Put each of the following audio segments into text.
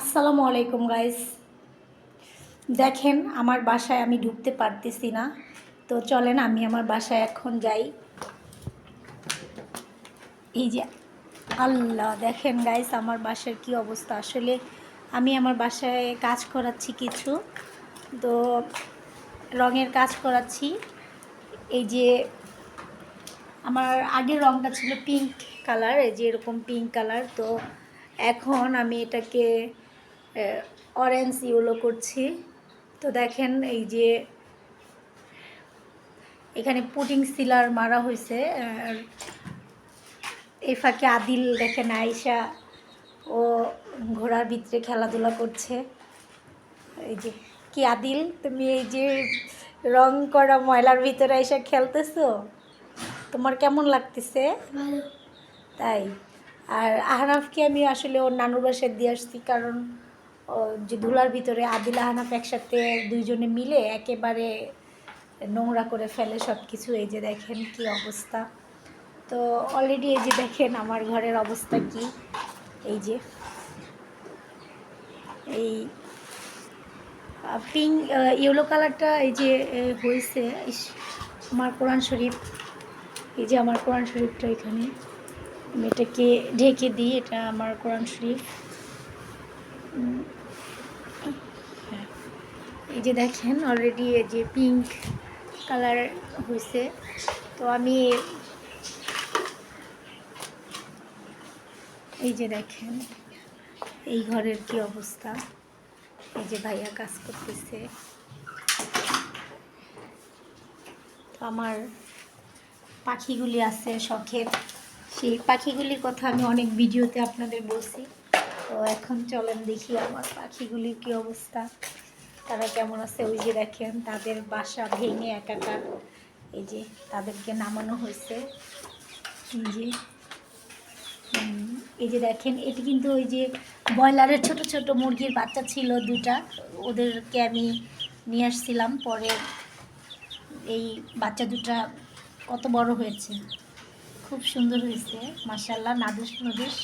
আসসালামু আলাইকুম গাইস। দেখেন আমার বাসায় আমি ঢুকতে পারতেছি না, তো চলেন আমি আমার বাসায় এখন যাই। এই যে আল্লাহ, দেখেন গাইস আমার বাসার কি অবস্থা। আসলে আমি আমার বাসায় কাজ করাচ্ছি কিছু, তো রঙের কাজ করাচ্ছি। এই যে আমার আগের রঙটা ছিল পিঙ্ক কালার, এই যে এরকম পিঙ্ক কালার, তো এখন আমি এটাকে অরেঞ্জ ইয়েলো করছি। তো দেখেন এই যে এখানে পুটিং সিলার মারা হয়েছে। এই ফাঁকে আদিল দেখেন আয়শা ও ঘোড়ার ভিতরে খেলাধুলা করছে। এই যে কি আদিল, তুমি এই যে রং করা ময়লার ভিতরে আয়শা খেলতেছো, তোমার কেমন লাগতেছে? তাই। আর আহনাফকে আমি আসলে ওর নানুর বাসায় দিয়ে আসছি, কারণ যে ধুলার ভিতরে আদিল আহনাফ একসাথে দুইজনে মিলে একেবারে নোংরা করে ফেলে সব কিছু। এই যে দেখেন কি অবস্থা। তো অলরেডি এই যে দেখেন আমার ঘরের অবস্থা কি। এই যে এই পিঙ্ক ইয়েলো কালারটা এই যে হয়েছে। আমার কোরআন শরীফ, এই যে আমার কোরআন শরীফটা এখানে, আমি এটাকে ঢেকে দিই। এটা আমার কোরআন শরীফ। হ্যাঁ, এই যে দেখেন অলরেডি এই যে পিঙ্ক কালার হয়েছে। তো আমি এই যে দেখেন এই ঘরের কি অবস্থা। এই যে ভাইয়া কাজ করতেছে। তো আমার পাখিগুলি আছে শখের, সেই পাখিগুলির কথা আমি অনেক ভিডিওতে আপনাদের বলছি। তো এখন চলেন দেখি আমার পাখিগুলির কি অবস্থা, তারা কেমন আছে। ওই যে দেখেন তাদের বাসা ভেঙে একাকার, এই যে তাদেরকে নামানো হয়েছে। এই যে দেখেন এটি কিন্তু ওই যে ব্রয়লারের ছোট ছোট মুরগির বাচ্চা ছিল দুটা, ওদেরকে আমি নিয়ে আসছিলাম। পরে এই বাচ্চা দুটা কত বড় হয়েছে, খুব সুন্দর হয়েছে মাশাআল্লাহ, নাদুস নুদুস।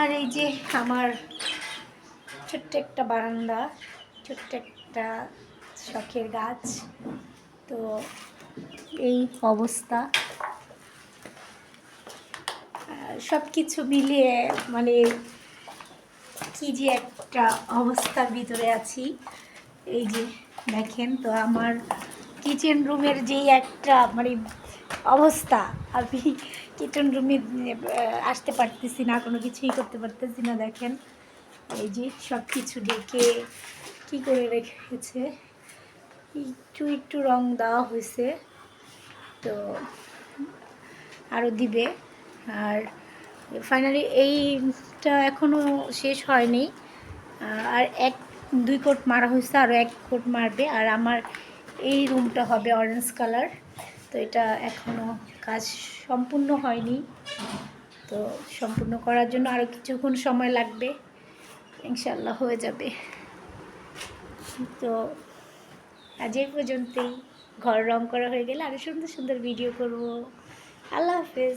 আর এই যে আমার ছোট্ট একটা বারান্দা, ছোট্ট একটা শখের গাছ। তো এই অবস্থা, সব কিছু মিলিয়ে মানে কি যে একটা অবস্থার ভিতরে আছি। এই যে দেখেন, তো আমার কিচেন রুমের যেই একটা মানে অবস্থা, আমি কিচেন রুমে আসতে পারতেছি না, কোনো কিছুই করতে পারতেছি না। দেখেন এই যে সব কিছু ডেকে কী করে রেখেছে, একটু একটু রং দেওয়া হয়েছে, তো আরও দিবে। আর ফাইনালি এইটা এখনও শেষ হয়নি, আর এক দুই কোট মারা হয়েছে, আরও এক কোট মারবে। আর আমার এই রুমটা হবে অরেঞ্জ কালার, তো এটা এখনও কাজ সম্পূর্ণ হয়নি। তো সম্পূর্ণ করার জন্য আরও কিছুক্ষণ সময় লাগবে, ইনশাল্লাহ হয়ে যাবে। তো আজ এই পর্যন্তই। ঘর রং করা হয়ে গেলে আরও সুন্দর সুন্দর ভিডিও করব। আল্লাহ হাফেজ।